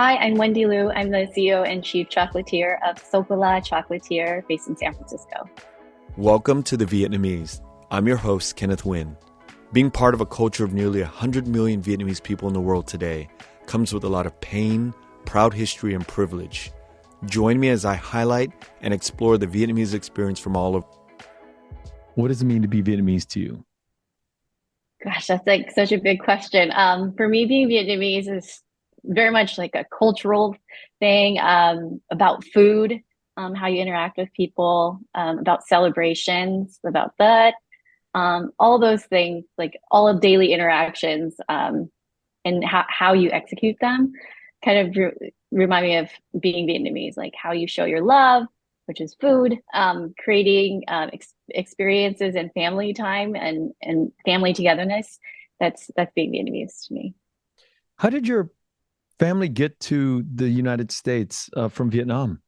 Hi, I'm Wendy Lieu. I'm the CEO and Chief Chocolatier of Socola Chocolatier based in San Francisco. Welcome to The Vietnamese. I'm your host, Kenneth Nguyen. Being part of a culture of nearly 100 million Vietnamese people in the world today comes with a lot of pain, proud history, and privilege. Join me as I highlight and explore the Vietnamese experience from all over. What does it mean to be Vietnamese to you? Gosh, that's like such a big question. For me, being Vietnamese is very much like a cultural thing, about food, how you interact with people, about celebrations, about that, all those things, like all of daily interactions, and how you execute them kind of remind me of being Vietnamese, like how you show your love, which is food, creating experiences and family time and family togetherness. That's being Vietnamese to me. How did your family get to the United States from Vietnam?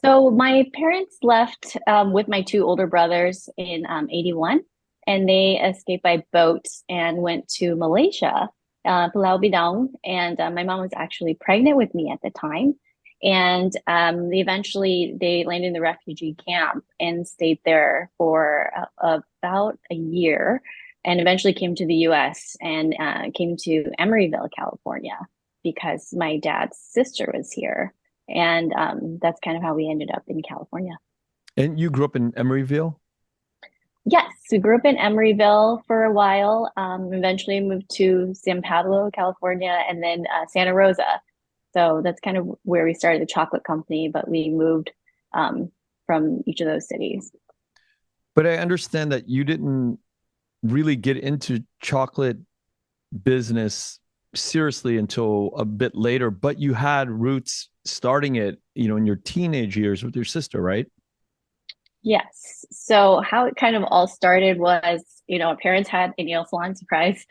So my parents left with my two older brothers in 81, and they escaped by boat and went to Malaysia, Pulau Bidang. And my mom was actually pregnant with me at the time. And they landed in the refugee camp and stayed there for about a year, and eventually came to the U.S. and came to Emeryville, California, because my dad's sister was here. And that's kind of how we ended up in California. And you grew up in Emeryville? Yes, we grew up in Emeryville for a while. Eventually moved to San Pablo, California, and then Santa Rosa. So that's kind of where we started the chocolate company, but we moved from each of those cities. But I understand that you didn't really get into chocolate business seriously until a bit later, but you had roots starting it, in your teenage years with your sister, right? Yes. So how it kind of all started was, our parents had a nail salon, surprise.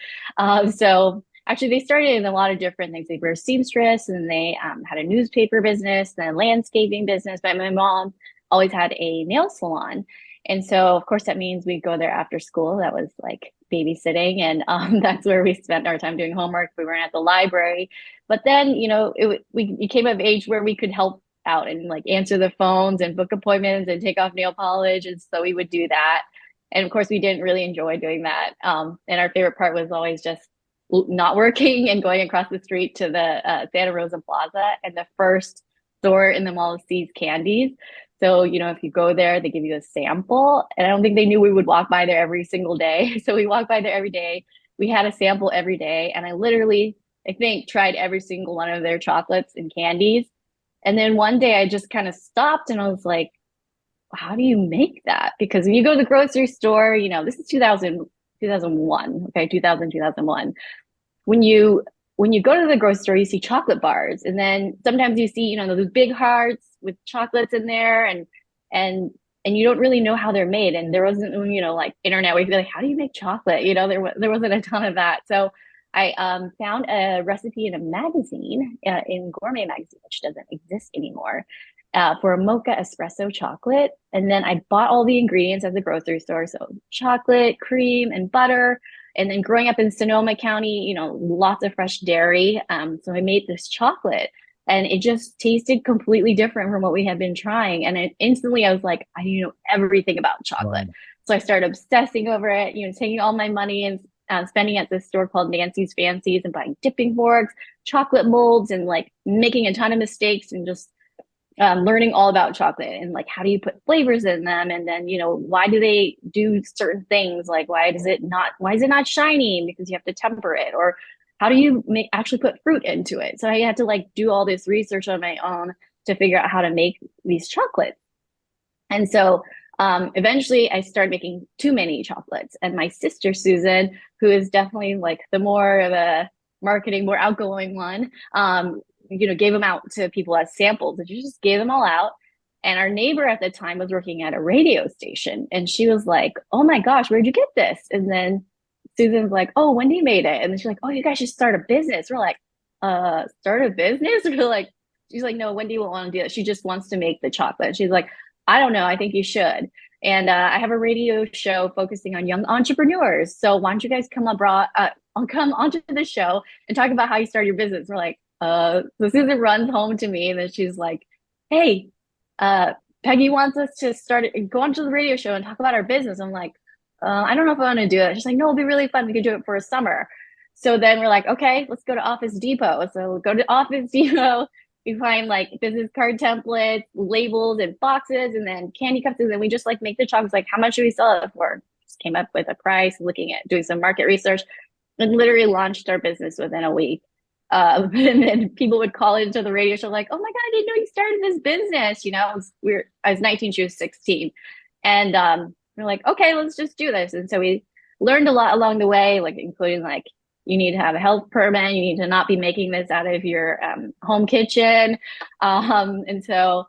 So actually they started in a lot of different things. They were seamstress, and they had a newspaper business, then a landscaping business. But my mom always had a nail salon. And so of course that means we go there after school. That was like babysitting. And that's where we spent our time doing homework. We weren't at the library. But then, we became of age where we could help out and like answer the phones and book appointments and take off nail polish. And so we would do that. And of course, we didn't really enjoy doing that. And our favorite part was always just not working and going across the street to the Santa Rosa Plaza. And the first store in the mall sees candies. So, if you go there, they give you a sample. And I don't think they knew we would walk by there every single day. So we walked by there every day. We had a sample every day. And I think, tried every single one of their chocolates and candies. And then one day I just kind of stopped and I was like, how do you make that? Because when you go to the grocery store, this is 2001, okay, 2001. When you go to the grocery store, you see chocolate bars, and then sometimes you see, those big hearts with chocolates in there, and you don't really know how they're made. And there wasn't, like internet where you'd be like, how do you make chocolate? There wasn't a ton of that. So I found a recipe in a magazine, in Gourmet magazine, which doesn't exist anymore, for a mocha espresso chocolate. And then I bought all the ingredients at the grocery store. So chocolate, cream, and butter. And then growing up in Sonoma County, lots of fresh dairy. So I made this chocolate, and it just tasted completely different from what we had been trying. And instantly I was like, I need to know everything about chocolate. Wow. So I started obsessing over it, taking all my money and spending at this store called Nancy's Fancies and buying dipping forks, chocolate molds, and like making a ton of mistakes and just learning all about chocolate and like how do you put flavors in them, and then why do they do certain things, like why is it not shiny because you have to temper it, or how do you actually put fruit into it. So I had to like do all this research on my own to figure out how to make these chocolates. And so eventually I started making too many chocolates, and my sister Susan, who is definitely like the more of a marketing, more outgoing one, gave them out to people as samples, and she just gave them all out. And our neighbor at the time was working at a radio station, and she was like, oh my gosh, where'd you get this? And then Susan's like, oh, Wendy made it. And then she's like, oh, you guys should start a business. We're like, start a business? We're like, she's like, no, Wendy won't want to do it. She just wants to make the chocolate. She's like, I don't know, I think you should. And I have a radio show focusing on young entrepreneurs. So why don't you guys come onto the show and talk about how you started your business? We're like, So Susan runs home to me and then she's like, hey, uh, Peggy wants us to go onto the radio show and talk about our business. I'm like, I don't know if I want to do it. She's like, no, it'll be really fun. We could do it for a summer. So then we're like, okay, let's go to Office Depot. So we'll go to Office Depot. We find like business card templates, labels, and boxes, and then candy cups. And then we just like make the chocolates. Like, how much do we sell it for? Just came up with a price, looking at doing some market research, and literally launched our business within a week. And then people would call into the radio show like, "Oh my God, I didn't know you started this business." I was 19, she was 16, and we're like, "Okay, let's just do this." And so we learned a lot along the way, like including like you need to have a health permit, you need to not be making this out of your home kitchen, and so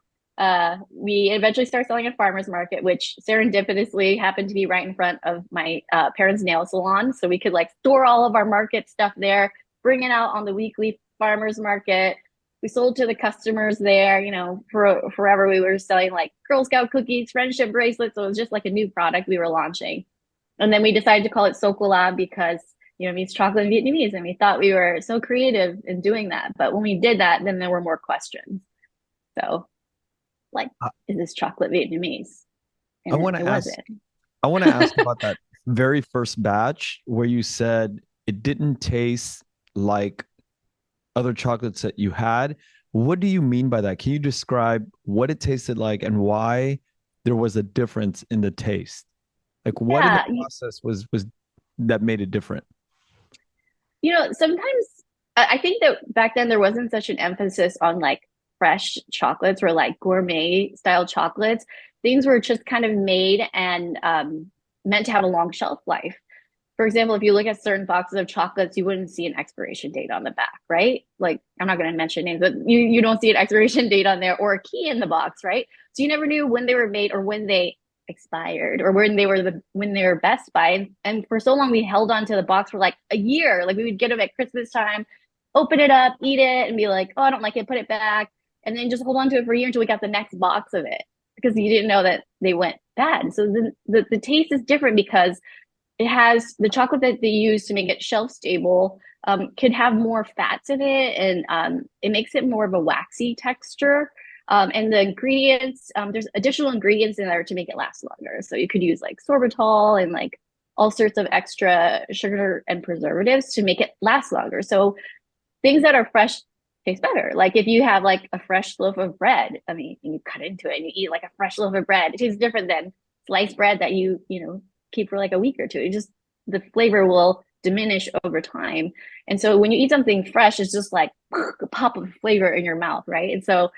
we eventually started selling at farmers market, which serendipitously happened to be right in front of my parents' nail salon, so we could like store all of our market stuff there, bring it out on the weekly farmers market. We sold to the customers there. For forever we were selling like Girl Scout cookies, friendship bracelets. So it was just like a new product we were launching. And then we decided to call it Socola because it means chocolate in Vietnamese. And we thought we were so creative in doing that. But when we did that, then there were more questions. So, like, I, is this chocolate Vietnamese? I And want to it ask wasn't. I want to ask about that very first batch where you said it didn't taste like other chocolates that you had. What do you mean by that? Can you describe what it tasted like and why there was a difference in the taste? Like what in the Yeah. process was that made it different? Sometimes I think that back then there wasn't such an emphasis on like fresh chocolates or like gourmet style chocolates. Things were just kind of made and meant to have a long shelf life. For example, if you look at certain boxes of chocolates, you wouldn't see an expiration date on the back, right? Like I'm not going to mention names, but you don't see an expiration date on there or a key in the box, right? So you never knew when they were made or when they expired or when they were best by. And for so long, we held on to the box for like a year. Like we would get them at Christmas time, open it up, eat it, and be like, "Oh, I don't like it," put it back, and then just hold on to it for a year until we got the next box of it because you didn't know that they went bad. So the taste is different because it has the chocolate that they use to make it shelf stable could have more fats in it, and it makes it more of a waxy texture. And the ingredients, there's additional ingredients in there to make it last longer. So you could use like sorbitol and like all sorts of extra sugar and preservatives to make it last longer. So things that are fresh taste better. Like if you have like a fresh loaf of bread, I mean, and you cut into it and you eat like a fresh loaf of bread, it tastes different than sliced bread that you keep for like a week or two. It just the flavor will diminish over time. And so when you eat something fresh, it's just like a pop of flavor in your mouth, right? And so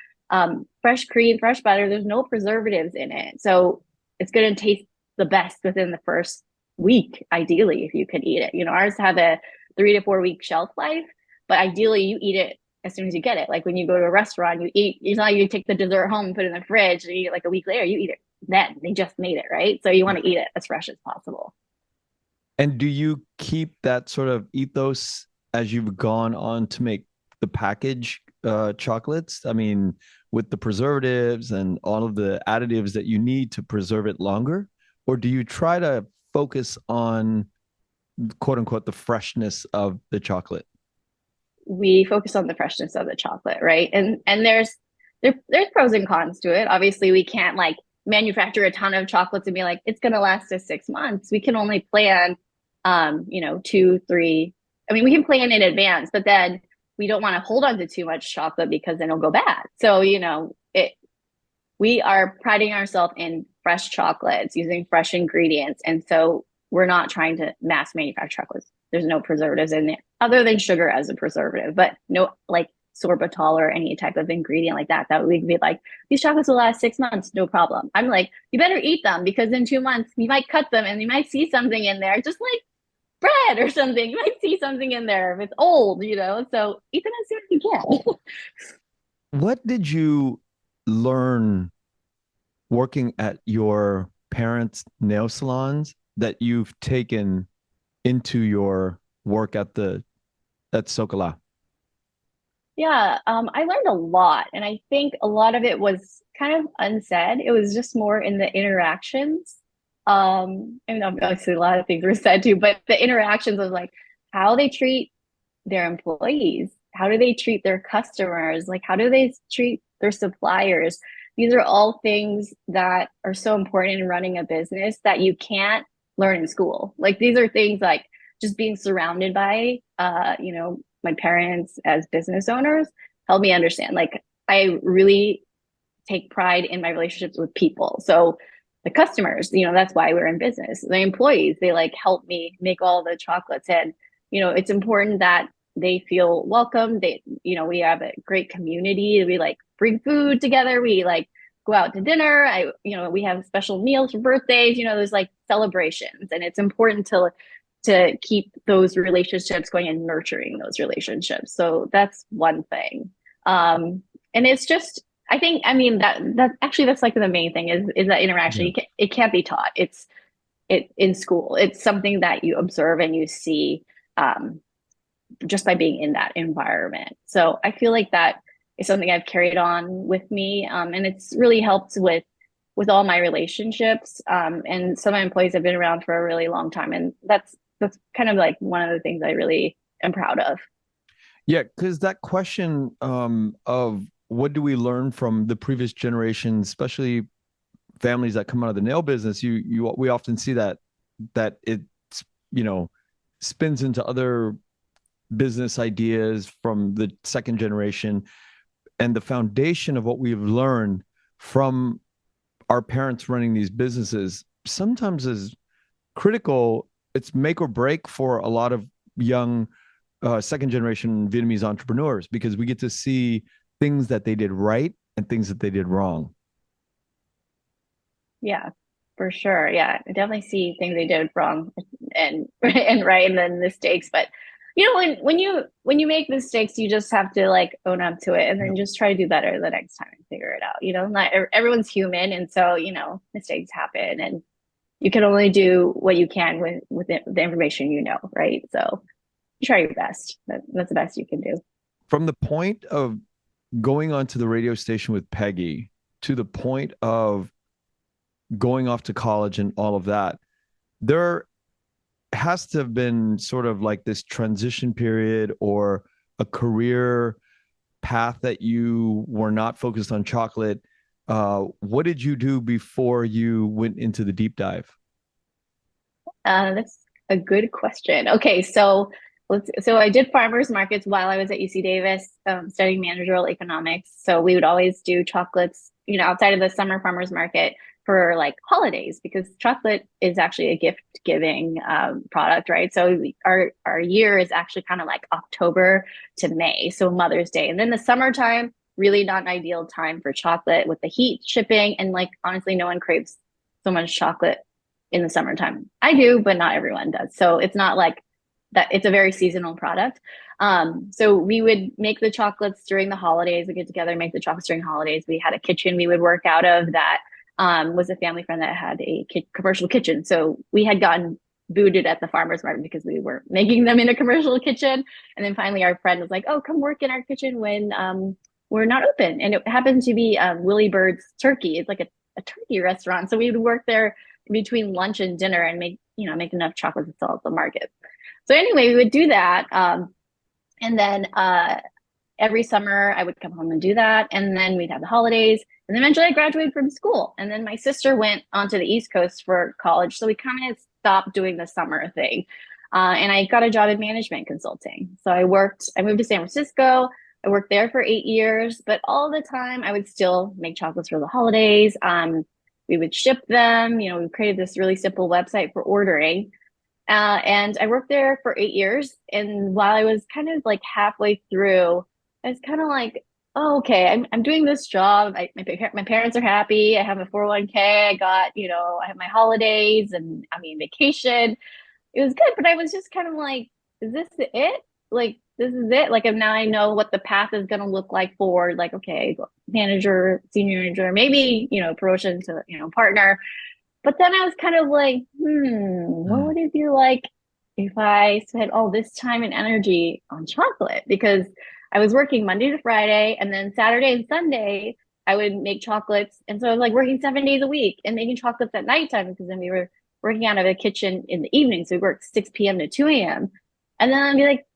fresh cream, fresh butter, there's no preservatives in it. So it's going to taste the best within the first week, ideally, if you could eat it. Ours have a 3 to 4 week shelf life, but ideally you eat it as soon as you get it. Like when you go to a restaurant, it's not like you take the dessert home and put it in the fridge and you eat it like a week later, you eat it then. They just made it, right? So you want to eat it as fresh as possible. And do you keep that sort of ethos as you've gone on to make the package chocolates? I mean, with the preservatives and all of the additives that you need to preserve it longer? Or do you try to focus on quote unquote the freshness of the chocolate? We focus on the freshness of the chocolate, right? And there's pros and cons to it. Obviously, we can't like manufacture a ton of chocolates and be like, it's gonna last us 6 months. We can only plan 2, 3. I mean, we can plan in advance, but then we don't want to hold on to too much chocolate because then it'll go bad. So, we are priding ourselves in fresh chocolates using fresh ingredients. And so we're not trying to mass manufacture chocolates. There's no preservatives in it other than sugar as a preservative, but no like sorbitol or any type of ingredient like that. That we could be like, these chocolates will last 6 months, no problem. I'm like, you better eat them because in 2 months you might cut them and you might see something in there, just like bread or something. You might see something in there if it's old. So eat them as soon as you can. What did you learn working at your parents' nail salons that you've taken into your work at Socola? Yeah, I learned a lot, and I think a lot of it was kind of unsaid. It was just more in the interactions. And obviously a lot of things were said too, but the interactions was like how they treat their employees, how do they treat their customers? Like, how do they treat their suppliers? These are all things that are so important in running a business that you can't learn in school. Like, these are things like just being surrounded by, my parents as business owners help me understand. Like, I really take pride in my relationships with people. So the customers, that's why we're in business. The employees, they like help me make all the chocolates. And, it's important that they feel welcome. We have a great community. We like bring food together. We like go out to dinner. We have special meals for birthdays. There's like celebrations, and it's important to keep those relationships going and nurturing those relationships. So that's one thing. And it's just, I think, I mean, that's like the main thing is that interaction. Yeah. It can't be taught. It in school. It's something that you observe and you see, just by being in that environment. So I feel like that is something I've carried on with me, and it's really helped with all my relationships. And some of my employees have been around for a really long time, and that's kind of like one of the things I really am proud of. Yeah, because that question of what do we learn from the previous generation, especially families that come out of the nail business, we often see that it you know spins into other business ideas from the second generation, and the foundation of what we've learned from our parents running these businesses sometimes is critical. It's make or break for a lot of young second generation Vietnamese entrepreneurs, because we get to see things that they did right and things that they did wrong. Yeah, for sure. Yeah, I definitely see things they did wrong and and right, and then mistakes. But when you make mistakes, you just have to like own up to it, and then Yep. just try to do better the next time and figure it out. Not everyone's human, and so mistakes happen, and you can only do what you can with the information right? So you try your best. That's the best you can do. From the point of going onto the radio station with Peggy to the point of going off to college and all of that, there has to have been sort of like this transition period or a career path that you were not focused on chocolate. What did you do before you went into the deep dive? That's a good question. Okay, so I did farmers markets while I was at UC Davis, studying managerial economics. So we would always do chocolates, outside of the summer farmers market for like holidays, because chocolate is actually a gift giving product, right? So our year is actually kind of like October to May, so Mother's Day, and then the summertime really not an ideal time for chocolate with the heat shipping, and like honestly, no one craves so much chocolate in the summertime. I do, but not everyone does. So it's not like that. It's a very seasonal product. So we would make the chocolates during the holidays. We get together, make the chocolates during holidays. We had a kitchen we would work out of that was a family friend that had a commercial kitchen. So we had gotten booted at the farmer's market because we were making them in a commercial kitchen. And then finally our friend was like, oh, come work in our kitchen when we're not open. And it happened to be Willie Bird's Turkey. It's like a turkey restaurant. So we would work there between lunch and dinner and make enough chocolate to sell at the market. So anyway, we would do that. And then every summer I would come home and do that. And then we'd have the holidays. And then eventually I graduated from school. And then my sister went onto the East Coast for college. So we kind of stopped doing the summer thing. And I got a job in management consulting. So I moved to San Francisco. I worked there for 8 years, but all the time I would still make chocolates for the holidays. We would ship them. We created this really simple website for ordering. And I worked there for 8 years. And while I was kind of like halfway through, I was kind of like, oh, okay, I'm doing this job. My parents are happy. I have a 401k. I got, I have my holidays and I mean, vacation. It was good, but I was just kind of like, is this it? Like, this is it? Like, now I know what the path is going to look like forward. Like, okay, manager, senior manager, maybe, promotion to, partner. But then I was kind of like, what would it be like if I spent all this time and energy on chocolate? Because I was working Monday to Friday, and then Saturday and Sunday, I would make chocolates. And so I was like working 7 days a week and making chocolates at nighttime, because then we were working out of the kitchen in the evening. So we worked 6 p.m. to 2 a.m. And then I'd be like,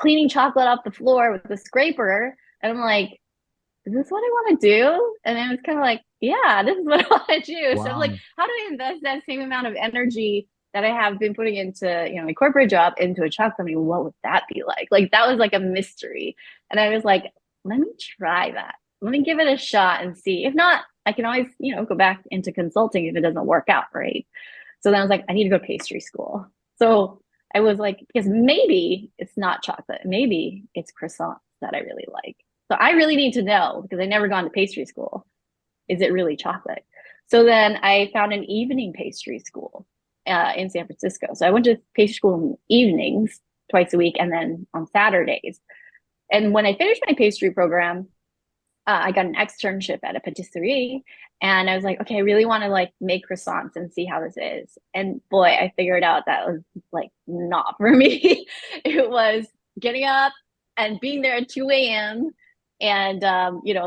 cleaning chocolate off the floor with the scraper. And I'm like, is this what I want to do? And then it's kind of like, yeah, this is what I want to do. So I'm like, Wow. how do I invest that same amount of energy that I have been putting into, my corporate job into a chocolate company? What would that be like? Like that was like a mystery. And I was like, let me try that. Let me give it a shot and see. If not, I can always, go back into consulting if it doesn't work out, right? So then I was like, I need to go to pastry school. So I was like, because maybe it's not chocolate. Maybe it's croissants that I really like. So I really need to know because I never gone to pastry school. Is it really chocolate? So then I found an evening pastry school in San Francisco. So I went to pastry school in the evenings twice a week and then on Saturdays. And when I finished my pastry program, I got an externship at a patisserie, and I was like, okay, I really want to like make croissants and see how this is. And boy, I figured out that was like not for me. It was getting up and being there at 2 a.m. and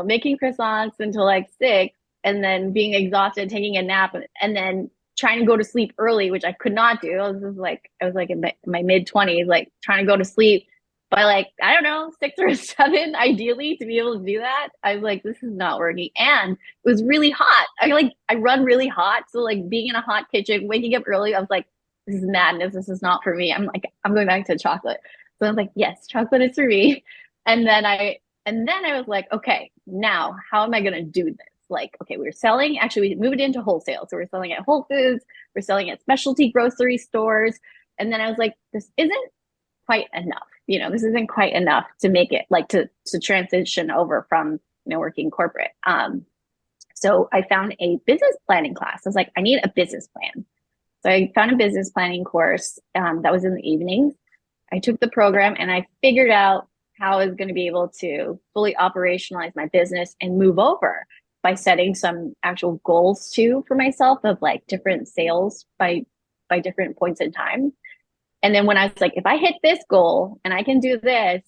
making croissants until like 6, and then being exhausted, taking a nap, and then trying to go to sleep early, which I could not do. I was like in my mid 20s, like trying to go to sleep by like, I don't know, 6 or 7, ideally, to be able to do that. I was like, this is not working. And it was really hot. I run really hot. So like being in a hot kitchen, waking up early, I was like, this is madness. This is not for me. I'm like, I'm going back to chocolate. So I was like, yes, chocolate is for me. And then I was like, okay, now how am I gonna do this? Like, okay, we moved into wholesale. So we're selling at Whole Foods, we're selling at specialty grocery stores. And then I was like, this isn't quite enough. This isn't quite enough to make it like to transition over from working corporate. So I found a business planning class. I was like, I need a business plan. So I found a business planning course that was in the evenings. I took the program and I figured out how I was going to be able to fully operationalize my business and move over by setting some actual goals too for myself of like different sales by different points in time. And then when I was like, if I hit this goal and I can do this,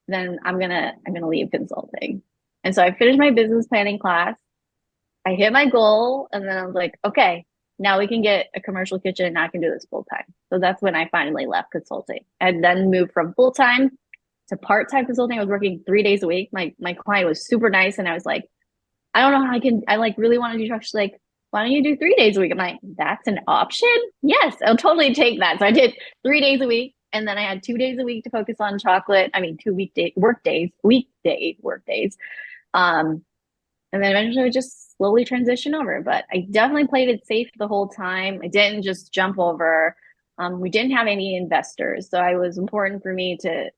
then I'm gonna leave consulting. And so I finished my business planning class. I hit my goal, and then I was like, okay, now we can get a commercial kitchen and I can do this full time. So that's when I finally left consulting and then moved from full time to part time consulting. I was working 3 days a week. My client was super nice, and I was like, I don't know how I like really want to do trucks. She's like, why don't you do 3 days a week? I'm like, that's an option? Yes, I'll totally take that. So I did 3 days a week. And then I had 2 days a week to focus on chocolate. I mean, weekday work days. Um, and then eventually I just slowly transition over. But I definitely played it safe the whole time. I didn't just jump over. We didn't have any investors. So it was important for me and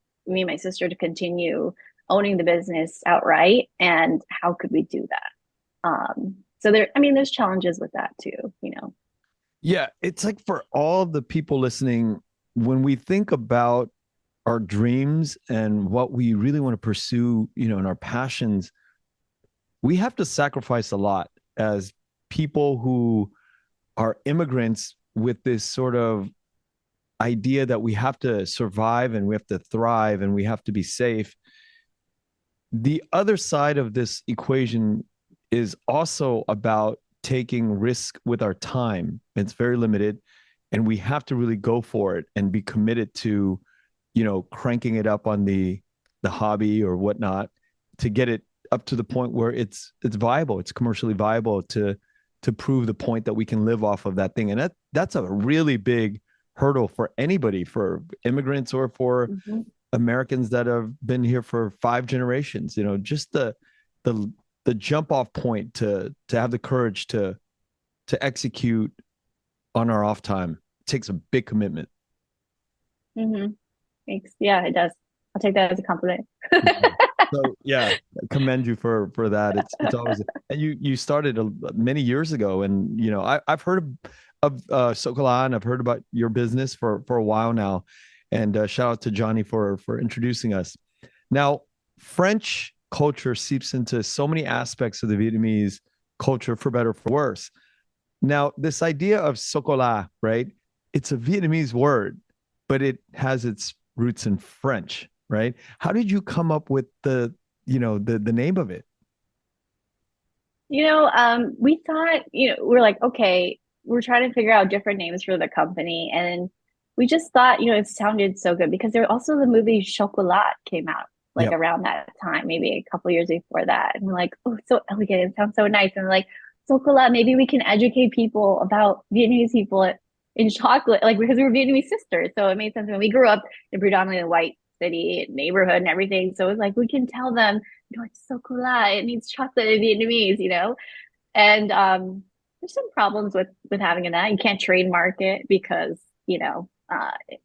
my sister to continue owning the business outright. And how could we do that? So there's challenges with that too. Yeah, it's like for all the people listening, when we think about our dreams and what we really want to pursue, and our passions, we have to sacrifice a lot as people who are immigrants with this sort of idea that we have to survive and we have to thrive and we have to be safe. The other side of this equation is also about taking risk with our time. It's very limited, and we have to really go for it and be committed to, cranking it up on the hobby or whatnot to get it up to the point where it's viable, it's commercially viable to prove the point that we can live off of that thing. And that's a really big hurdle for anybody, for immigrants or for Americans that have been here for 5 generations. Just the jump off point to have the courage to execute on our off time takes a big commitment. Mm-hmm. Thanks. Yeah, it does. I'll take that as a compliment. So yeah, commend you for that. It's always, and you started many years ago, and I've heard of Socola, and I've heard about your business for a while now, and shout out to Johnny for introducing us. Now, French culture seeps into so many aspects of the Vietnamese culture, for better or for worse. Now, this idea of Socola, right? It's a Vietnamese word, but it has its roots in French, right? How did you come up with the name of it? We thought, we're like, okay, we're trying to figure out different names for the company. And we just thought, it sounded so good because there also the movie Chocolat came out like Yep. around that time, maybe a couple years before that. And we're like, oh, so elegant. It sounds so nice. And we're like, Chocolat, maybe we can educate people about Vietnamese people in chocolate, like because we were Vietnamese sisters. So it made sense when we grew up in predominantly white city neighborhood and everything. So it was like, we can tell them, it's Chocolat. It means chocolate in Vietnamese. And there's some problems with having that. You can't trademark it because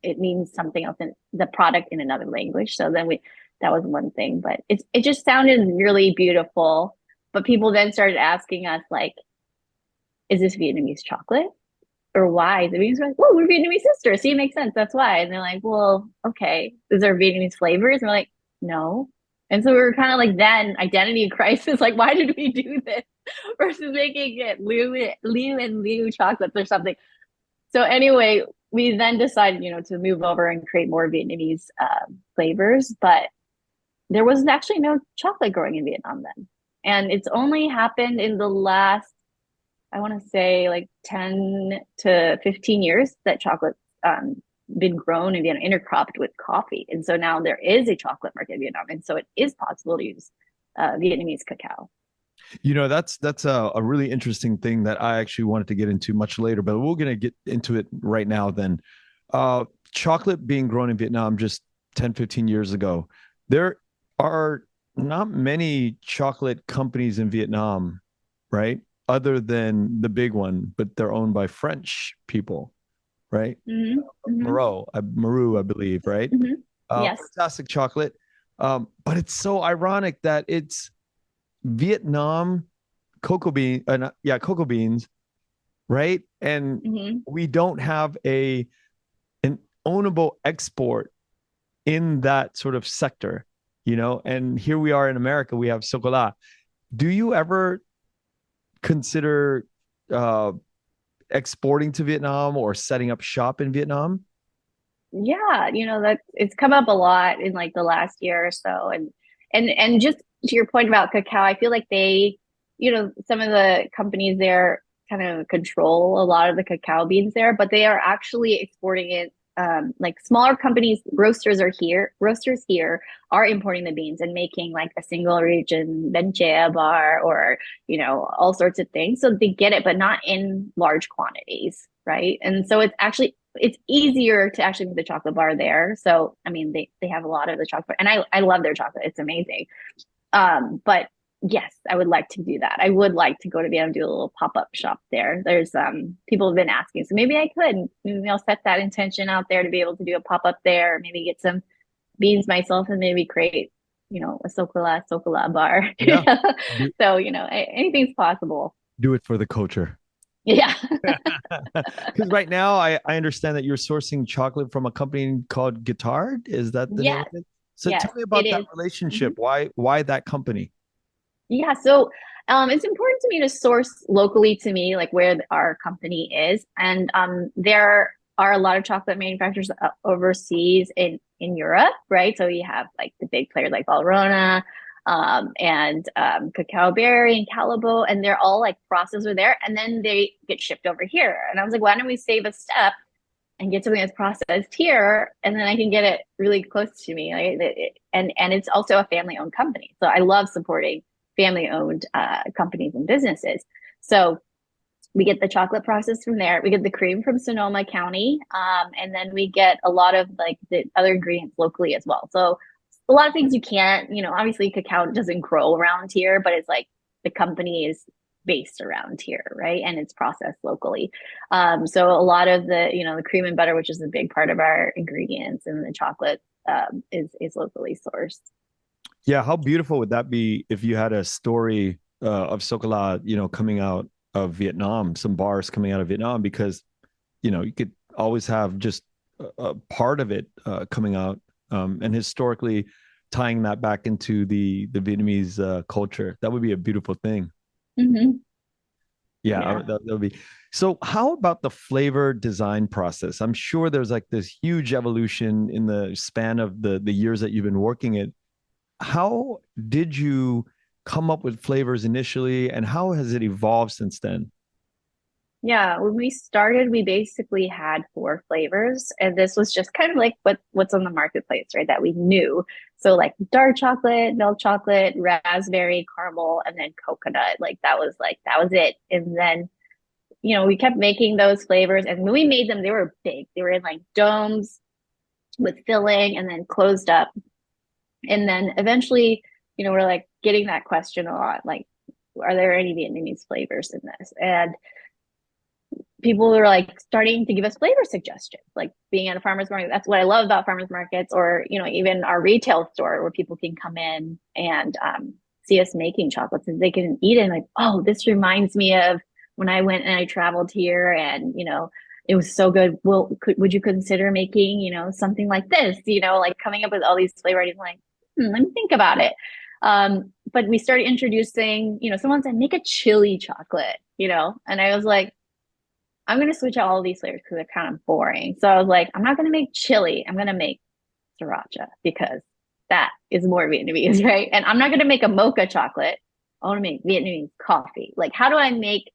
it means something else in the product in another language. So then we that was one thing, but it just sounded really beautiful. But people then started asking us like, "Is this Vietnamese chocolate?" Or why? The Vietnamese were like, "Well, we're Vietnamese sisters. See, it makes sense. That's why." And they're like, "Well, okay. Is there Vietnamese flavors?" And we're like, "No." And so we were kind of like then identity crisis. Like, why did we do this versus making it Liu and Liu chocolates or something? So anyway, we then decided, to move over and create more Vietnamese flavors, but there was actually no chocolate growing in Vietnam then. And it's only happened in the last, I want to say like 10 to 15 years that chocolate been grown in Vietnam, intercropped with coffee. And so now there is a chocolate market in Vietnam. And so it is possible to use Vietnamese cacao. That's a really interesting thing that I actually wanted to get into much later, but we're gonna get into it right now then. Chocolate being grown in Vietnam just 10, 15 years ago. There are not many chocolate companies in Vietnam, right? Other than the big one, but they're owned by French people, right? Mm-hmm. Mm-hmm. Maru, I believe, right? Mm-hmm. Yes. Fantastic chocolate. But it's so ironic that it's Vietnam cocoa beans, right? And Mm-hmm. we don't have an ownable export in that sort of sector, And here we are in America, we have Socola. Do you ever consider uh, exporting to Vietnam or setting up shop in Vietnam? Yeah, that it's come up a lot in like the last year or so. And just to your point about cacao, I feel like some of the companies there kind of control a lot of the cacao beans there, but they are actually exporting it. Like smaller companies, roasters here are importing the beans and making like a single region benchea bar or, all sorts of things. So they get it, but not in large quantities, right? And so it's easier to actually make the chocolate bar there. So I mean they have a lot of the chocolate and I love their chocolate. It's amazing. But yes, I would like to do that. I would like to go to Vietnam and do a little pop-up shop there. There's people have been asking. So maybe I could. Maybe I'll set that intention out there to be able to do a pop-up there, maybe get some beans myself and maybe create, a Socola bar. Yeah. Do, So, anything's possible. do it for the culture. Yeah. Because right now, I understand that you're sourcing chocolate from a company called Guitard. Is that the name of Yes. it? So Yes, tell me it about that is. relationship. Mhm. Why that company? Yeah, so it's important to me to source locally to me, like where our company is. And there are a lot of chocolate manufacturers overseas in Europe, right? So you have like the big players like Valrhona, and Cacao Berry and Calabo, and they're all like processed over there, and then they get shipped over here. And I was like, why don't we save a step and get something that's processed here, and then I can get it really close to me. And it's also a family owned company, so I love supporting family owned companies and businesses. So we get the chocolate process from there. We get the cream from Sonoma County, and then we get a lot of like the other ingredients locally as well. So a lot of things you can't, obviously cacao doesn't grow around here, but it's like the company is based around here, right? And it's processed locally. So a lot of the cream and butter, which is a big part of our ingredients, and the chocolate is locally sourced. Yeah, how beautiful would that be if you had a story of Socola, coming out of Vietnam, some bars coming out of Vietnam, because you could always have just a part of it coming out, and historically tying that back into the Vietnamese culture. That would be a beautiful thing. Mm-hmm. Yeah, Yeah. that would be. So, how about the flavor design process? I'm sure there's like this huge evolution in the span of the years that you've been working it. How did you come up with flavors initially, and how has it evolved since then? Yeah, when we started, we basically had four flavors, and this was just kind of like what's on the marketplace, right? That we knew. So like dark chocolate, milk chocolate, raspberry, caramel, and then coconut. That was it. And then, we kept making those flavors, and when we made them, they were big. They were in like domes with filling and then closed up. And then eventually, we're like getting that question a lot, like, are there any Vietnamese flavors in this? And people were like starting to give us flavor suggestions, like being at a farmer's market. That's what I love about farmers markets, or even our retail store where people can come in and see us making chocolates and they can eat it and like, oh, this reminds me of when I went and I traveled here, and it was so good. Well, would you consider making something like this? Like coming up with all these flavor ideas. Like, let me think about it. But we started introducing, someone said make a chili chocolate, and I was like, I'm going to switch out all these flavors because they're kind of boring. So I was like, I'm not going to make chili. I'm going to make sriracha because that is more Vietnamese, right? And I'm not going to make a mocha chocolate. I want to make Vietnamese coffee. Like, how do I make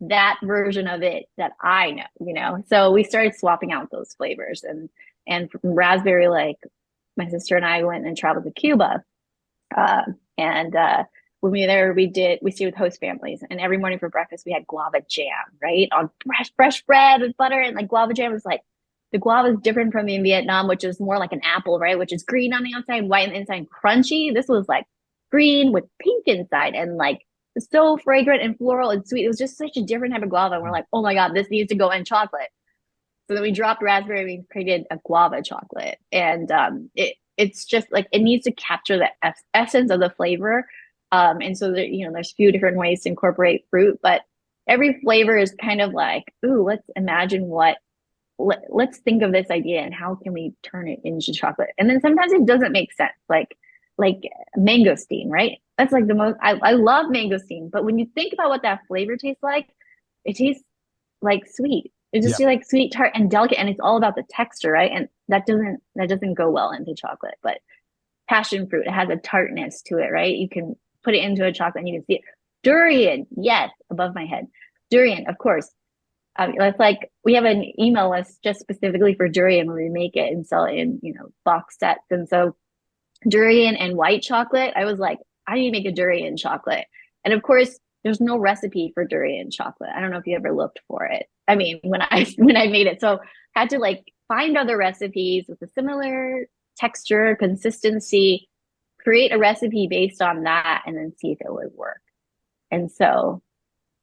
that version of it that I know? So we started swapping out those flavors, and from raspberry, like my sister and I went and traveled to Cuba, uh, and when we were there, we stayed with host families, and every morning for breakfast we had guava jam, right, on fresh bread with butter, and like guava jam was like the guava is different from in Vietnam, which is more like an apple, right, which is green on the outside, white on the inside, crunchy. This was like green with pink inside, and like so fragrant and floral and sweet. It was just such a different type of guava, and we're like, oh my god, this needs to go in chocolate. So then we dropped raspberry. We created a guava chocolate, and it's just like it needs to capture the essence of the flavor. And so there's a few different ways to incorporate fruit, but every flavor is kind of like, ooh, let's imagine let's think of this idea and how can we turn it into chocolate. And then sometimes it doesn't make sense, like mangosteen, right? That's like the most I love mangosteen, but when you think about what that flavor tastes like, it tastes like sweet. It just Yeah. feels like sweet, tart, and delicate, and it's all about the texture, right? And that doesn't go well into chocolate. But passion fruit, it has a tartness to it, right? You can put it into a chocolate and you can see it. Durian, yes, above my head. Durian, of course. That's like we have an email list just specifically for durian where we make it and sell it in, box sets. And so durian and white chocolate, I was like, I need to make a durian chocolate. And of course, there's no recipe for durian chocolate. I don't know if you ever looked for it. I mean, when I made it, so I had to like find other recipes with a similar texture, consistency, create a recipe based on that, and then see if it would work. And so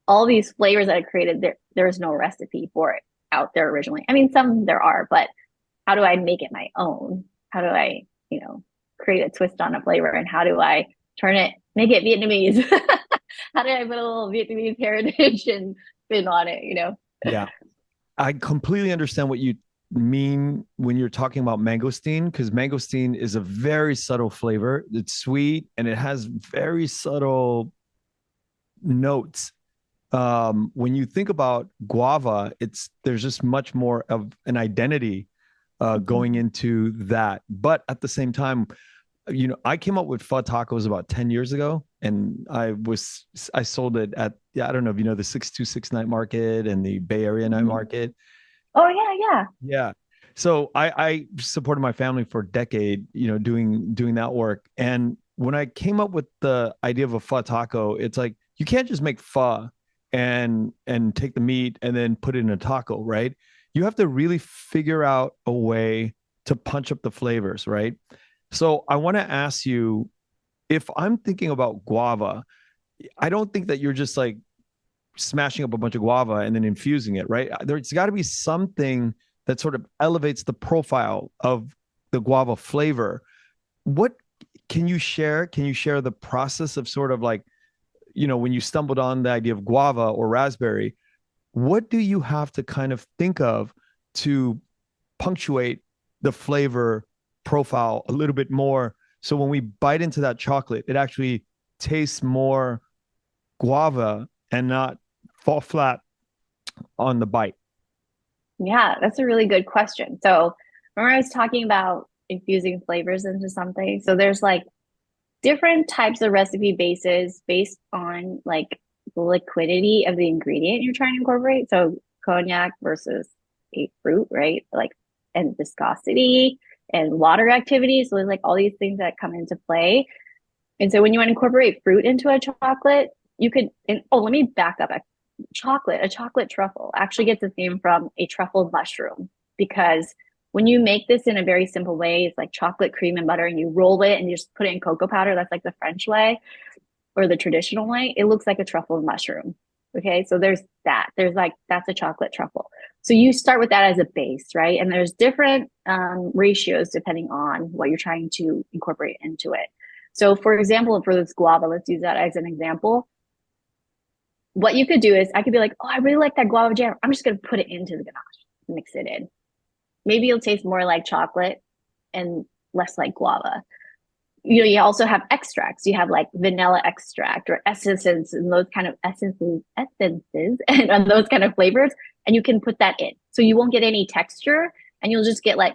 all these flavors that I created, there was no recipe for it out there originally. I mean, some there are, but how do I make it my own? How do I, create a twist on a flavor, and how do I make it Vietnamese? How do I put a little Vietnamese heritage and spin on it? Yeah. I completely understand what you mean when you're talking about mangosteen, because mangosteen is a very subtle flavor. It's sweet and it has very subtle notes. When you think about guava, there's just much more of an identity going into that. But at the same time, I came up with pho tacos about 10 years ago, and I sold it at, I don't know if you know the 626 night market and the Bay Area night Mm-hmm. market. Oh yeah, yeah. Yeah. So I supported my family for a decade, doing that work. And when I came up with the idea of a pho taco, it's like you can't just make pho and take the meat and then put it in a taco, right? You have to really figure out a way to punch up the flavors, right? So I want to ask you, if I'm thinking about guava, I don't think that you're just like smashing up a bunch of guava and then infusing it, right? There's got to be something that sort of elevates the profile of the guava flavor. What can you share? Can you share the process of sort of like, when you stumbled on the idea of guava or raspberry, what do you have to kind of think of to punctuate the flavor profile a little bit more? So when we bite into that chocolate, it actually tastes more guava and not fall flat on the bite. Yeah, that's a really good question. So remember I was talking about infusing flavors into something. So there's like different types of recipe bases based on like the liquidity of the ingredient you're trying to incorporate. So cognac versus a fruit, right? Like, and viscosity and water activity. So there's like all these things that come into play. And so when you want to incorporate fruit into a chocolate, you could, and oh, let me back up. A chocolate truffle actually gets its name from a truffle mushroom because when you make this in a very simple way, it's like chocolate cream and butter, and you roll it and you just put it in cocoa powder. That's like the French way or the traditional way. It looks like a truffle mushroom. Okay, so there's that. There's like that's a chocolate truffle. So you start with that as a base, right? And there's different ratios depending on what you're trying to incorporate into it. So, for example, for this guava, let's use that as an example. What you could do is I could be like, oh, I really like that guava jam. I'm just going to put it into the ganache, mix it in. Maybe it'll taste more like chocolate and less like guava. You know, you also have extracts. You have like vanilla extract or essences and those kind of essences and those kind of flavors. And you can put that in. So you won't get any texture and you'll just get like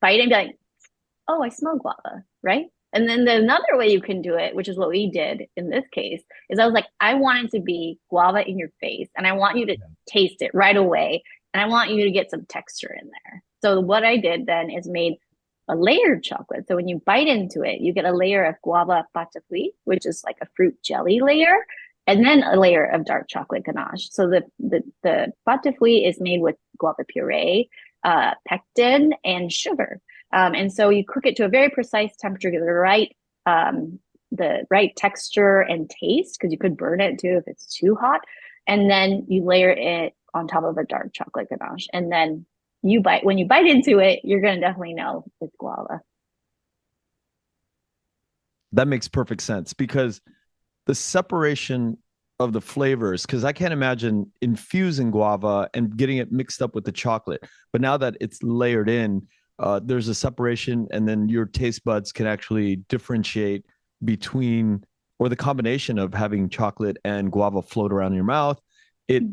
bite and be like, oh, I smell guava, right? And then another way you can do it, which is what we did in this case, is I was like, I want it to be guava in your face and I want you to taste it right away. And I want you to get some texture in there. So what I did then is made a layered chocolate. So when you bite into it, you get a layer of guava pastry, which is like a fruit jelly layer, and then a layer of dark chocolate ganache. So the pastry is made with guava puree, pectin, and sugar. And so you cook it to a very precise temperature, get the right texture and taste, because you could burn it too if it's too hot. And then you layer it on top of a dark chocolate ganache. And then when you bite into it, you're going to definitely know it's guava. That makes perfect sense because the separation of the flavors, because I can't imagine infusing guava and getting it mixed up with the chocolate. But now that it's layered in, there's a separation, and then your taste buds can actually differentiate between, or the combination of having chocolate and guava float around in your mouth. It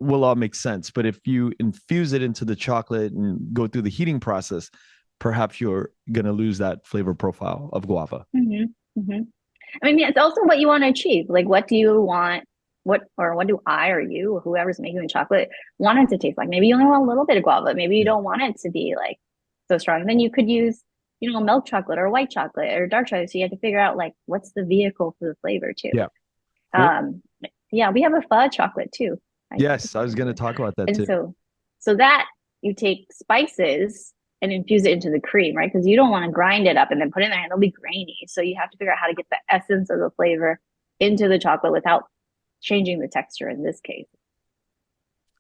will all make sense. But if you infuse it into the chocolate and go through the heating process, perhaps you're going to lose that flavor profile of guava. I mean, it's also what you want to achieve. Like, what do you want? What do I or you or whoever's making the chocolate want it to taste like? Maybe you only want a little bit of guava. Maybe you don't want it to be like so strong. And then you could use, you know, milk chocolate or white chocolate or dark chocolate. So you have to figure out like what's the vehicle for the flavor too. Yeah. Yeah, we have a pho chocolate too. Yes, I was going to talk about that too. So that you take spices and infuse it into the cream, right? Because you don't want to grind it up and then put it in there and it'll be grainy. So you have to figure out how to get the essence of the flavor into the chocolate without changing the texture in this case.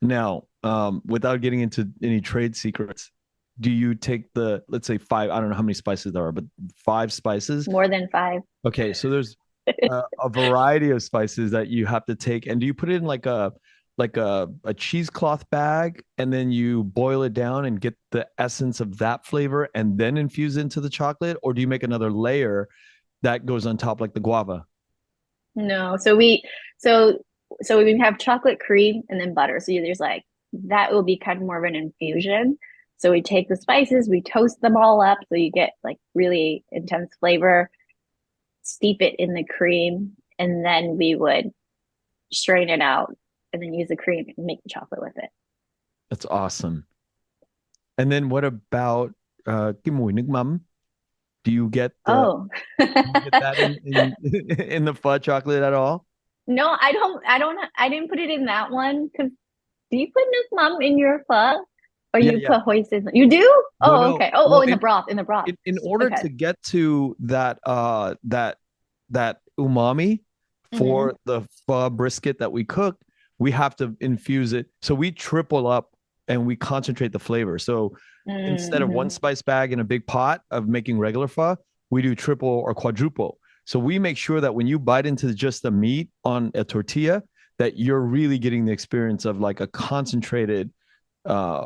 Now, without getting into any trade secrets, do you take let's say 5, I don't know how many spices there are, but 5 spices? More than 5. Okay, so there's a variety of spices that you have to take. And do you put it in like a cheesecloth bag and then you boil it down and get the essence of that flavor and then infuse it into the chocolate? Or do you make another layer that goes on top like the guava? No, so we have chocolate cream and then butter. So there's like that will be kind of more of an infusion. So we take the spices, we toast them all up so you get like really intense flavor, steep it in the cream, and then we would strain it out and then use the cream and make the chocolate with it. That's awesome. And then what about cái mùi nước mắm? Do you get that in the pho chocolate at all? No, I didn't put it in that one. Because do you put nước mắm in your pho? Or you put hoisin? You do? Oh, no. Okay. Oh, in the broth. In order to get to that that umami for the pho brisket that we cook, we have to infuse it. So we triple up and we concentrate the flavor. So instead of 1 spice bag in a big pot of making regular pho, we do triple or quadruple. So we make sure that when you bite into just the meat on a tortilla, that you're really getting the experience of like a concentrated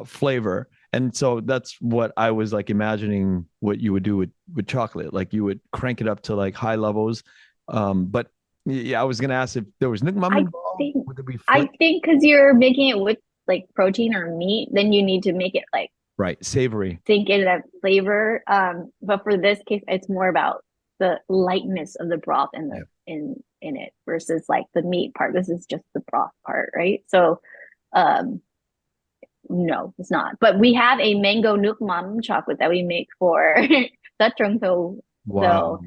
flavor. And so that's what I was like imagining what you would do with chocolate. Like you would crank it up to like high levels. But yeah, I was going to ask if there was nước mắm involved. Would it be I think because you're making it with like protein or meat, then you need to make it like savory. Sink in that flavor. But for this case, it's more about the lightness of the broth and in it versus like the meat part. This is just the broth part, right? So um no, it's not. But we have a mango nước mắm chocolate that we make for the trung thu. Wow. So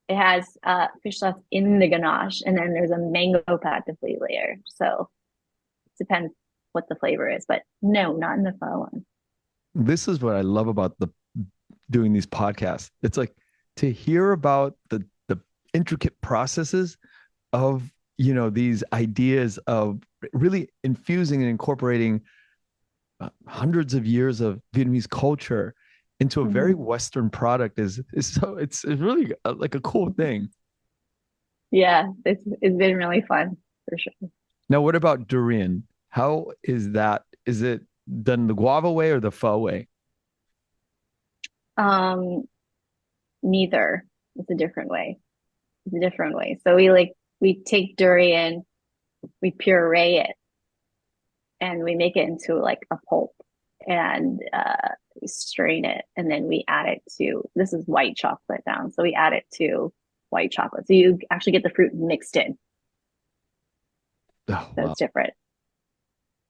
it has fish sauce in the ganache, and then there's a mango pâte de fruits layer. So it depends what the flavor is, but no, not in the pho one. This is what I love about the doing these podcasts. It's like to hear about the intricate processes of, you know, these ideas of really infusing and incorporating hundreds of years of Vietnamese culture into a very Mhm. Western product is so it's really like a cool thing. Yeah, it's been really fun for sure. Now, what about durian? How is that? Is it done the guava way or the pho way? Um, Neither. It's a different way. It's a different way. So we take durian, we puree it, and we make it into like a pulp, and we strain it, and then we add it to, this is white chocolate now. So we add it to white chocolate. So you actually get the fruit mixed in. Oh, So wow. it's different.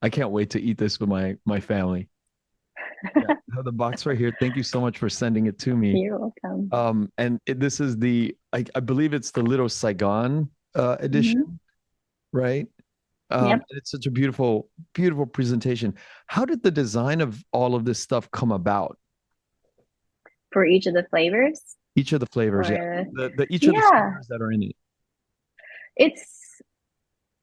I can't wait to eat this with my family. Yeah, I have the box right here. Thank you so much for sending it to me. You're welcome. This is I believe it's the Little Saigon Mhm. edition, right? Yep. It's such a beautiful presentation. How did the design of all of this stuff come about? For each of the flavors, Each of the flavors, yeah. or The each of the yeah, flavors that are in it. it's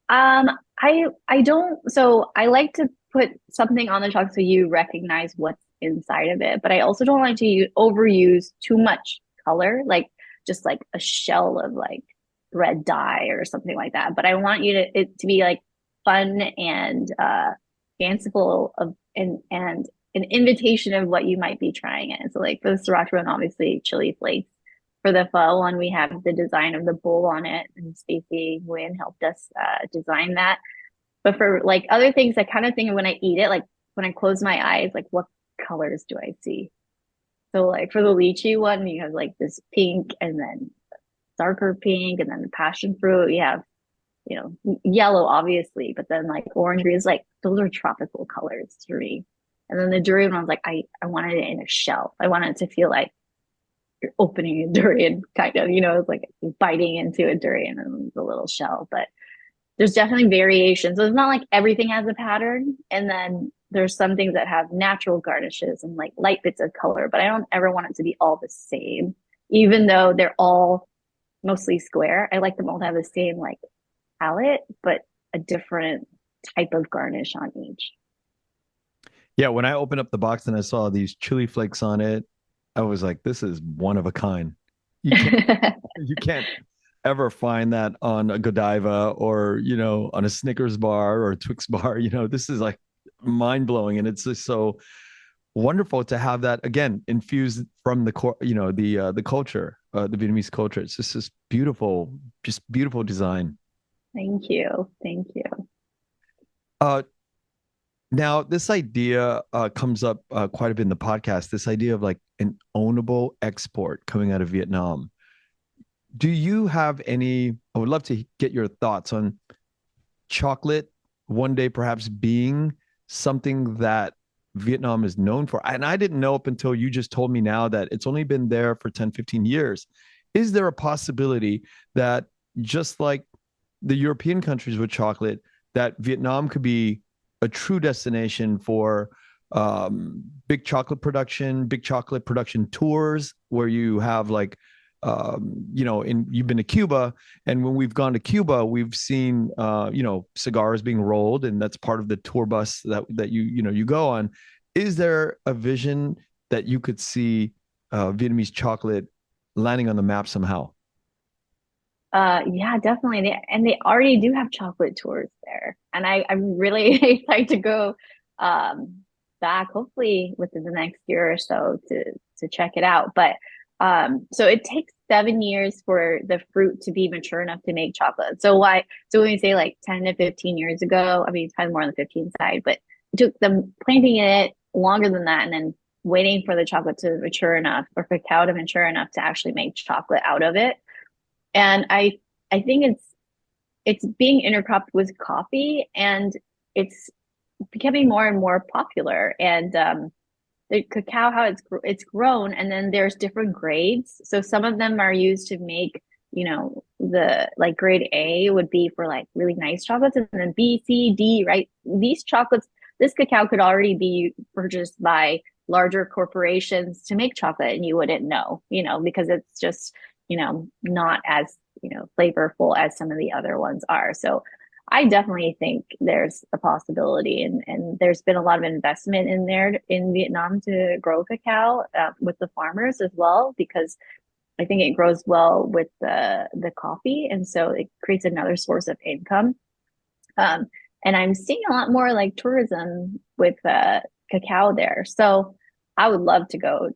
I don't, so I like to put something on the chocolate so you recognize what's inside of it, but I also don't like to overuse too much color, like just like a shell of like red dye or something like that. But I want it to be like fun and fanciful of and an invitation of what you might be trying it. So like for the sriracha one, obviously chili flakes. For the pho one, we have the design of the bowl on it, and Stacey Nguyen helped us design that. But for like other things, I kind of think when I eat it, like when I close my eyes, like what colors do I see? So like for the lychee one, you have like this pink and then darker pink, and then the passion fruit, you have, you know, yellow obviously, but then like orange is like those are tropical colors for me. And then the durian one was like I wanted it in a shell. I wanted it to feel like you're opening a durian, kind of, you know, it's like biting into a durian and the little shell. But there's definitely variation. So it's not like everything has a pattern. And then there's some things that have natural garnishes and like light bits of color, but I don't ever want it to be all the same, even though they're all mostly square. I like them all to have the same like palette, but a different type of garnish on each. Yeah, when I opened up the box and I saw these chili flakes on it, I was like, this is one of a kind. You can't you can't ever find that on a Godiva or, you know, on a Snickers bar or a Twix bar. You know, this is like mind blowing. And it's just so wonderful to have that again infused from the core, you know, the culture, the Vietnamese culture. It's just this beautiful, just beautiful design. Thank you. Thank you. Uh, Now, this idea comes up quite a bit in the podcast. This idea of like an ownable export coming out of Vietnam. Do you have any? I would love to get your thoughts on chocolate one day perhaps being something that Vietnam is known for. And I didn't know up until you just told me now that it's only been there for 10, 15 years. Is there a possibility that just like the European countries with chocolate, that Vietnam could be a true destination for big chocolate production tours where you have like you know, you've been to Cuba, and when we've gone to Cuba, we've seen, you know, cigars being rolled, and that's part of the tour bus that you know you go on. Is there a vision that you could see Vietnamese chocolate landing on the map somehow? Yeah, definitely. And they already do have chocolate tours there. And I'm really excited to go um back hopefully within the next year or so to check it out. But so it takes 7 years for the fruit to be mature enough to make chocolate. So when we say like 10 to 15 years ago, I mean it's probably more on the 15 side, but it took them planting it longer than that and then waiting for the chocolate to mature enough or for cacao to mature enough to actually make chocolate out of it. And I I think it's being intercropped with coffee, and it's becoming more and more popular. And the cacao, how it's grown, and then there's different grades. So some of them are used to make, the like grade A would be for like really nice chocolates, and then B, C, D, right? These chocolates, this cacao could already be purchased by larger corporations to make chocolate, and you wouldn't know, because it's just, not as, flavorful as some of the other ones are. So I definitely think there's a possibility, and there's been a lot of investment in there in Vietnam to grow cacao with the farmers as well, because I think it grows well with the coffee, and so it creates another source of income. Um, and I'm seeing a lot more like tourism with cacao there, so I would love to go,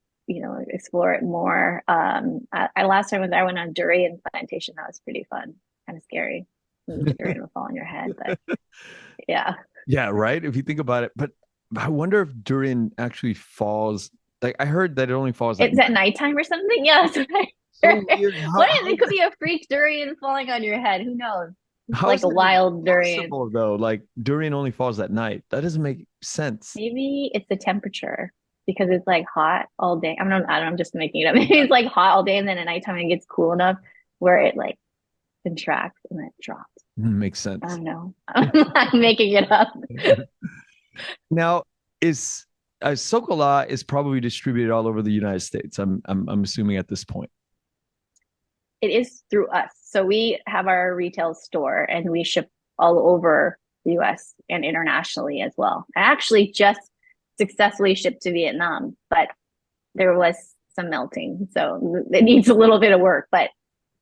explore it more. Last time I went on durian plantation. That was pretty fun. Kind of scary. The durian will fall on your head, but yeah. Yeah, right. If you think about it, but I wonder if durian actually falls. Like I heard that it only falls at It's at night. nighttime or something. Yeah, that's what I So heard. weird. What if it could be a freak durian falling on your head? Who knows? It's How like is a that even wild durian. possible though? Like durian only falls at night. That doesn't make sense. Maybe it's the temperature because it's like hot all day. I don't know, I'm just making it up. Maybe it's like hot all day, and then at nighttime it gets cool enough where it like contracts and then it drops. Makes I sense. don't know. I'm making it up. Now, is Socola is probably distributed all over the United States. I'm assuming at this point. It is through us. So we have our retail store and we ship all over the US and internationally as well. I actually just successfully shipped to Vietnam, but there was some melting. So it needs a little bit of work, but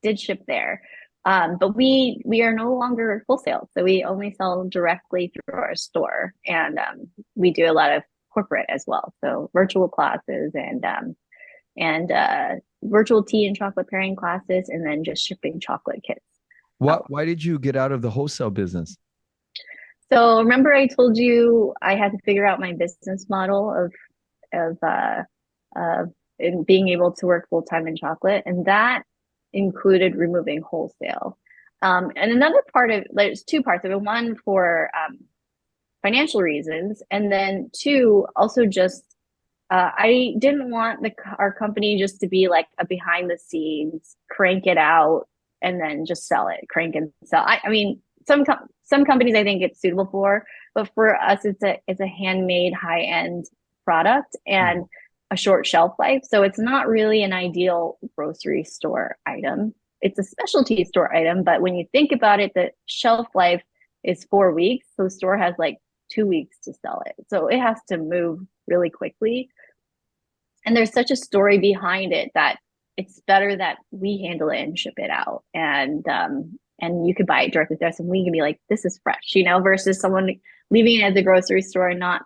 did ship there. But we are no longer wholesale. So we only sell directly through our store. And we do a lot of corporate as well. So virtual classes and virtual tea and chocolate pairing classes, and then just shipping chocolate kits out. Why did you get out of the wholesale business? So remember I told you I had to figure out my business model of in being able to work full time in chocolate, and that included removing wholesale. And another part of there's two parts of it. One for financial reasons, and then two also just I didn't want our company just to be like a behind the scenes, crank it out and then just sell it, crank and sell. I mean, some companies I think it's suitable for, but for us, it's a handmade high end product and a short shelf life. So it's not really an ideal grocery store item. It's a specialty store item, but when you think about it, the shelf life is 4 weeks. So the store has like 2 weeks to sell it. So it has to move really quickly. And there's such a story behind it that it's better that we handle it and ship it out. And you could buy it directly to us and we can be like, this is fresh, versus someone leaving it at the grocery store and not,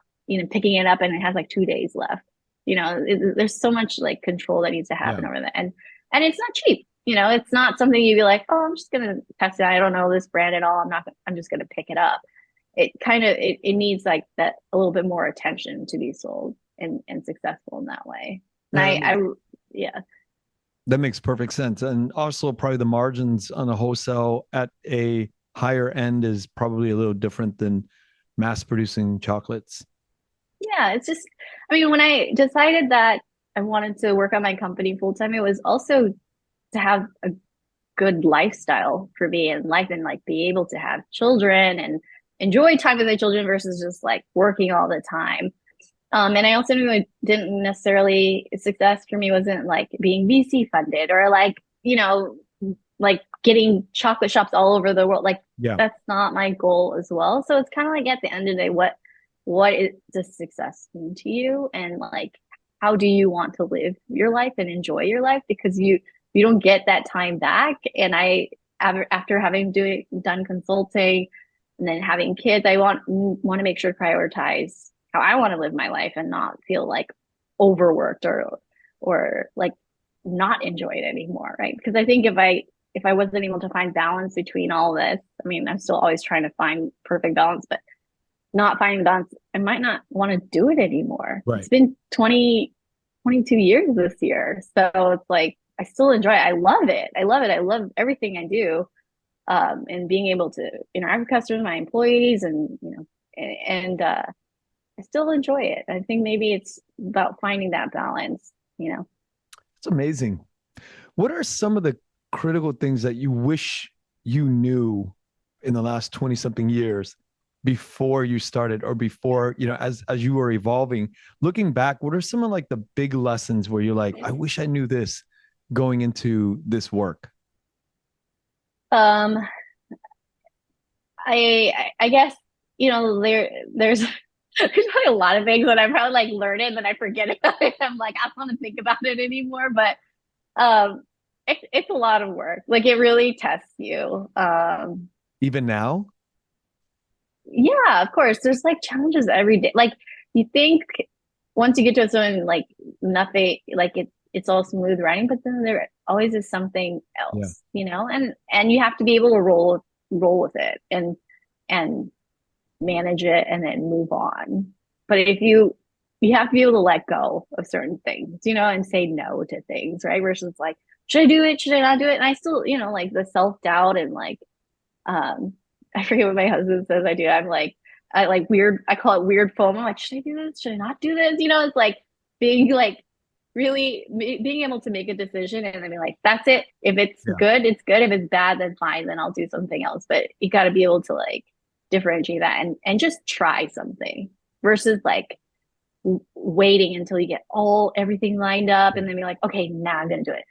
picking it up and it has like 2 days left. There's so much like control that needs to happen over that. And it's not cheap. It's not something you'd be like, oh, I'm just gonna test it. I don't know this brand at all. I'm just gonna pick it up. It needs like that a little bit more attention to be sold and successful in that way. And yeah. That makes perfect sense. And also probably the margins on a wholesale at a higher end is probably a little different than mass producing chocolates. Yeah, it's just, I mean, when I decided that I wanted to work on my company full time, it was also to have a good lifestyle for me in life and like be able to have children and enjoy time with my children versus just like working all the time. And I also knew it didn't necessarily success for me wasn't like being VC funded or like, like getting chocolate shops all over the world. Like that's not my goal as well. So it's kind of like at the end of the day, what is the success mean to you? And like, how do you want to live your life and enjoy your life? Because you don't get that time back. And after having done consulting and then having kids, I want to make sure to prioritize how I want to live my life and not feel like overworked or like not enjoy it anymore, right? Because I think if I wasn't able to find balance between all this, I mean, I'm still always trying to find perfect balance, but not finding balance, I might not want to do it anymore. Right. It's been 22 years this year. So it's like I still enjoy it. I love it. I love everything I do. and being able to interact with customers, my employees, and I still enjoy it. I think maybe it's about finding that balance. It's amazing. What are some of the critical things that you wish you knew in the last 20 something years before you started or before, as you were evolving? Looking back, what are some of like the big lessons where you're like, I wish I knew this going into this work? Um, I guess there's there's probably a lot of things that I probably like learn it and then I forget about it. I'm like, I don't want to think about it anymore. But um, it's a lot of work. Like it really tests you. Even now? Yeah, of course. There's like challenges every day. Like you think once you get to a certain like nothing like it's all smooth running, but then there always is something Yeah. else, and you have to be able to roll with it and manage it and then move on. But if you have to be able to let go of certain things, and say no to things, right? Versus like, should I do it? Should I not do it? And I still, like the self-doubt and like um, I forget what my husband says I do. I like weird, I call it weird FOMO. I'm like, should I do this? Should I not do this? It's like being like really being able to make a decision and then be like, that's it. If it's Yeah. good, it's good. If it's bad, then fine. Then I'll do something else. But you got to be able to like differentiate that and just try something versus like waiting until you get everything lined up and then be like, okay, now I'm gonna do it.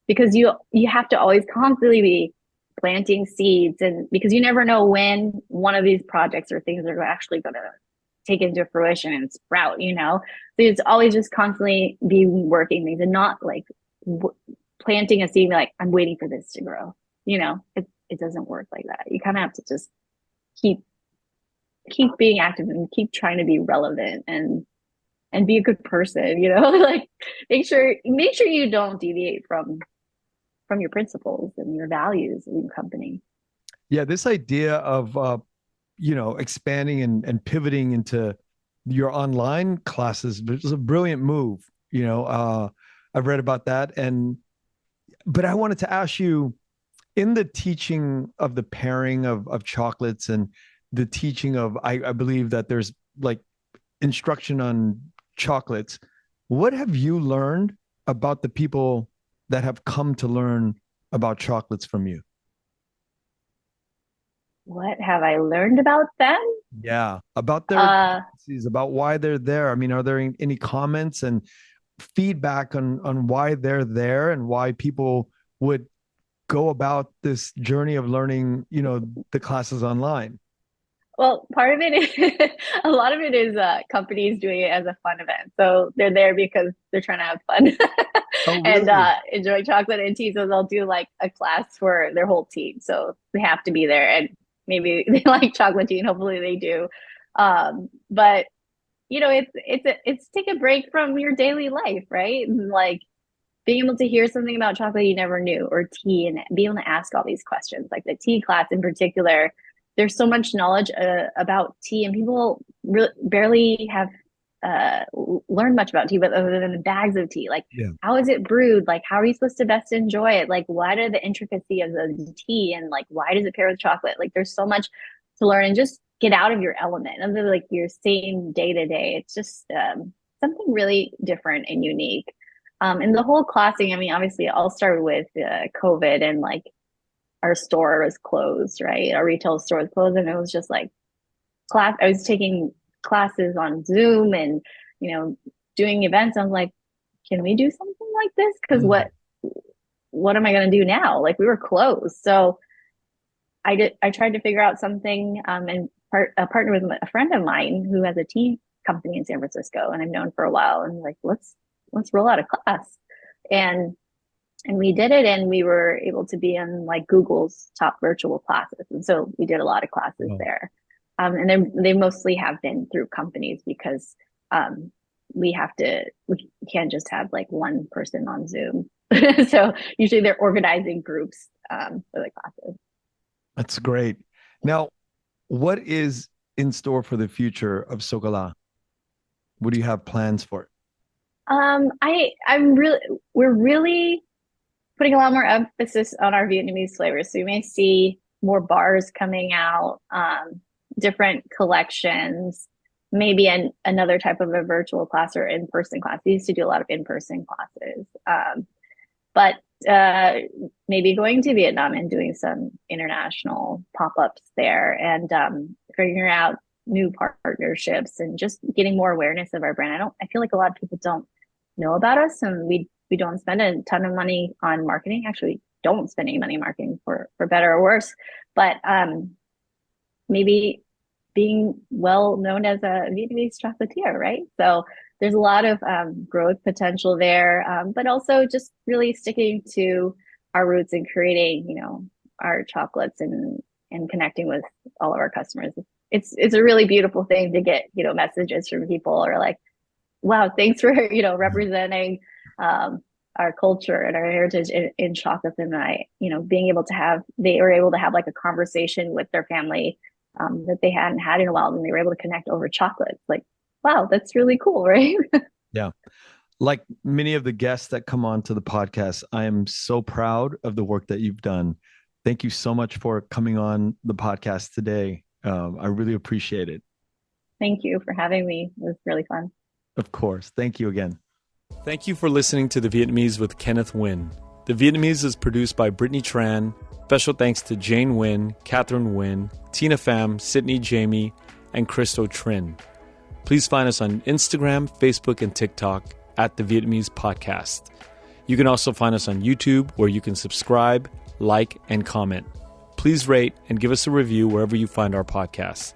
Because you have to always constantly be planting seeds and because you never know when one of these projects or things are actually gonna take into fruition and sprout. So it's always just constantly be working things and not like planting a seed like I'm waiting for this to grow. It doesn't work like that. You kind of have to just keep being active and keep trying to be relevant and be a good person. Like make sure you don't deviate from your principles and your values in your company. Yeah. This idea of, expanding and pivoting into your online classes was a brilliant move. I've read about that. But I wanted to ask you, in the teaching of the pairing of chocolates and the teaching of, I believe that there's like instruction on chocolates. What have you learned about the people that have come to learn about chocolates from you? What have I learned about them? Yeah, about their Uh, tendencies, about why they're there. I mean, are there any comments and feedback on why they're there and why people would go about this journey of learning, the classes online? well, part of it is a lot of it is companies doing it as a fun event. So they're there because they're trying to have fun Oh, and really? enjoy chocolate and tea. So they'll do like a class for their whole team. So they have to be there and maybe they like chocolate tea and hopefully they do. But it's take a break from your daily life, right? And like being able to hear something about chocolate you never knew or tea and be able to ask all these questions, like the tea class in particular. There's so much knowledge about tea, and people barely have uh, learned much about tea, but other than the bags of tea, like Yeah. how is it brewed? Like how are you supposed to best enjoy it? Like what are the intricacy of the tea, and like why does it pair with chocolate? Like there's so much to learn, and just get out of your element, and like your same day to day. It's just something really different and unique. And the whole classing, I mean, obviously, it all started with COVID and like our store was closed, right? Our retail store was closed, and it was just like class. I was taking classes on Zoom and you know doing events. I was like, can we do something like this? Because Mm. what am I going to do now? Like we were closed, so I tried to figure out something and partner with a friend of mine who has a tea company in San Francisco, and I've known for a while. And like, let's roll out a class, and we did it, and we were able to be in like Google's top virtual classes, and so we did a lot of classes Oh, there. And they mostly have been through companies because um, we can't just have like one person on Zoom. So usually they're organizing groups for the classes. that's great. Now, what is in store for the future of Socola? What do you have plans for it? I'm really we're really putting a lot more emphasis on our Vietnamese flavors. So you may see more bars coming out, different collections, maybe another type of a virtual class or in-person class. We used to do a lot of in-person classes. But maybe going to Vietnam and doing some international pop-ups there and figuring out new partnerships and just getting more awareness of our brand. I feel like a lot of people don't know about us, and we don't spend a ton of money on marketing. Actually, we don't spend any money marketing for better or worse. But maybe being well known as a Vietnamese chocolatier, right? So there's a lot of growth potential there, but also just really sticking to our roots and creating, our chocolates and connecting with all of our customers. It's a really beautiful thing to get, messages from people or like, wow, thanks for, representing our culture and our heritage in chocolates. And being able to they were able to have like a conversation with their family that they hadn't had in a while, and they were able to connect over chocolate. Like, wow, that's really cool, right? Yeah. Like many of the guests that come on to the podcast, I am so proud of the work that you've done. Thank you so much for coming on the podcast today. I really appreciate it. Thank you for having me. It was really fun. Of course. Thank you again. Thank you for listening to The Vietnamese with Kenneth Nguyen. The Vietnamese is produced by Brittany Tran. Special thanks to Jane Nguyen, Catherine Nguyen, Tina Pham, Sydney Jamie, and Christo Trin. Please find us on Instagram, Facebook, and TikTok at The Vietnamese Podcast. You can also find us on YouTube, where you can subscribe, like, and comment. Please rate and give us a review wherever you find our podcasts.